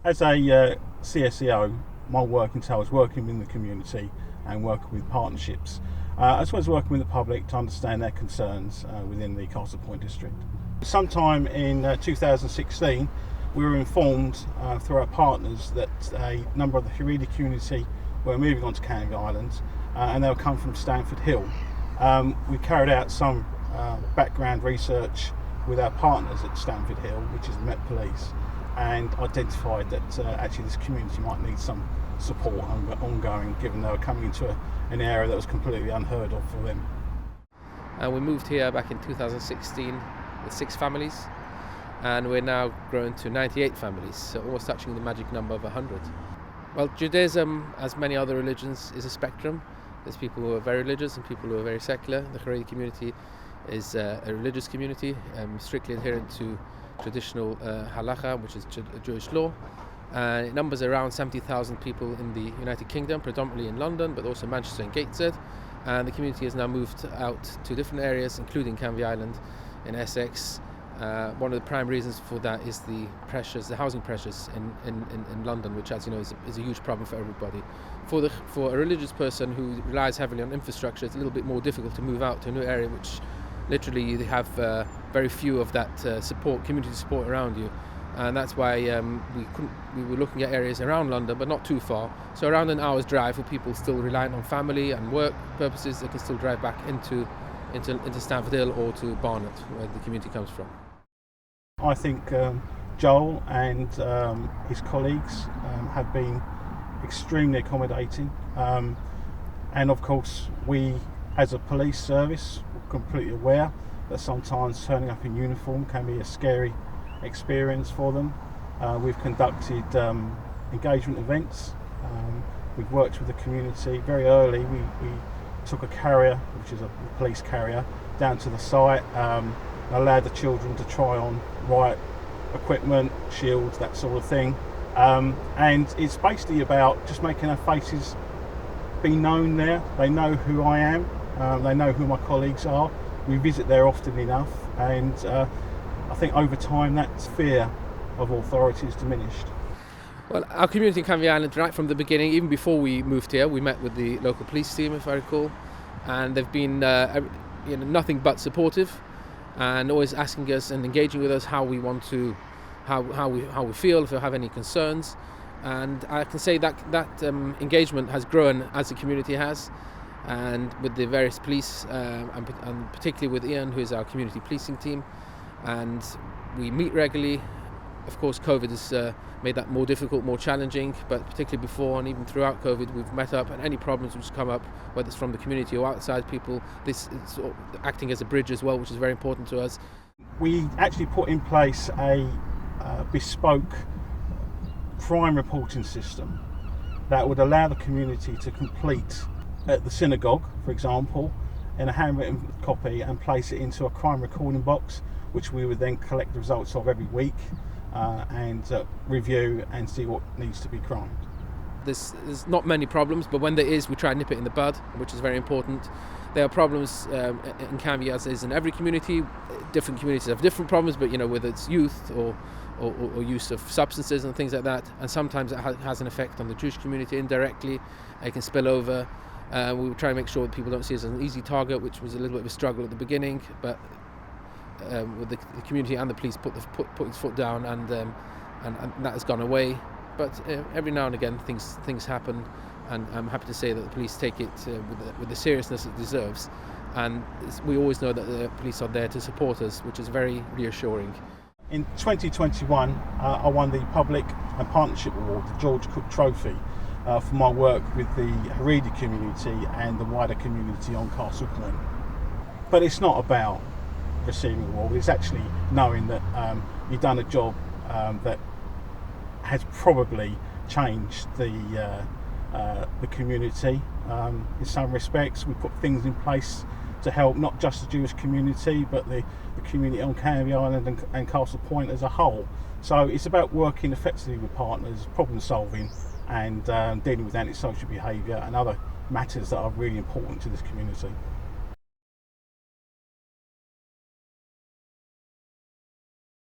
As a CSEO, my work entails working in the community and working with partnerships, as well as working with the public to understand their concerns within the Castle Point district. Sometime in 2016, we were informed through our partners that a number of the Haredi community were moving on to Canvey Island, and they were coming from Stamford Hill. We carried out some background research with our partners at Stamford Hill, which is the Met Police, and identified that actually this community might need some support ongoing, given they were coming into an area that was completely unheard of for them. We moved here back in 2016 with 6 families, and we're now grown to 98 families, so almost touching the magic number of 100. Well, Judaism, as many other religions, is a spectrum. There's people who are very religious and people who are very secular. The Haredi community is a religious community, strictly adherent to traditional halacha, which is Jewish law. It numbers around 70,000 people in the United Kingdom, predominantly in London, but also Manchester and Gateshead. And the community has now moved out to different areas, including Canvey Island in Essex. One of the prime reasons for that is the housing pressures in London, which, as you know, is a huge problem for everybody. For a religious person who relies heavily on infrastructure, it's a little bit more difficult to move out to a new area, which literally you have very few of that community support around you. And that's why we were looking at areas around London, but not too far. So around an hour's drive for people still reliant on family and work purposes, they can still drive back into Stamford Hill or to Barnet, where the community comes from. I think Joel and his colleagues have been extremely accommodating, and of course we as a police service are completely aware that sometimes turning up in uniform can be a scary experience for them. We've conducted engagement events, we've worked with the community. Very early we took a carrier, which is a police carrier, down to the site, allowed the children to try on riot equipment, shields, that sort of thing, and it's basically about just making our faces be known there. They know who I am, they know who my colleagues are. We visit there often enough, and I think over time that fear of authority is diminished. Well, our community in Canvey Island, right from the beginning, even before we moved here, we met with the local police team, if I recall, and they've been nothing but supportive, and always asking us and engaging with us how we feel, if we have any concerns. And I can say that engagement has grown as the community has, and with the various police, and particularly with Ian, who is our community policing team, and we meet regularly. Of course, COVID has made that more difficult, more challenging, but particularly before and even throughout COVID, we've met up, and any problems which come up, whether it's from the community or outside people, this is acting as a bridge as well, which is very important to us. We actually put in place a bespoke crime reporting system that would allow the community to complete at the synagogue, for example, in a handwritten copy and place it into a crime recording box, which we would then collect the results of every week and review and see what needs to be crimed. There's not many problems, but when there is, we try and nip it in the bud, which is very important. There are problems in Canvey, as is in every community. Different communities have different problems, but whether it's youth or use of substances and things like that, and sometimes it has an effect on the Jewish community indirectly. It can spill over. We try to make sure that people don't see us as an easy target, which was a little bit of a struggle at the beginning, but with the community and the police put its foot down, and that has gone away. But every now and again things happen, and I'm happy to say that the police take it with the seriousness it deserves, and we always know that the police are there to support us, which is very reassuring. In 2021, I won the Public and Partnership Award, the George Cook Trophy, for my work with the Haredi community and the wider community on Castle Point. But it's not about receiving an award, it's actually knowing that you've done a job that has probably changed the community. In some respects, we put things in place to help not just the Jewish community, but the community on Canvey Island and Castle Point as a whole. So it's about working effectively with partners, problem solving, and dealing with antisocial behaviour and other matters that are really important to this community.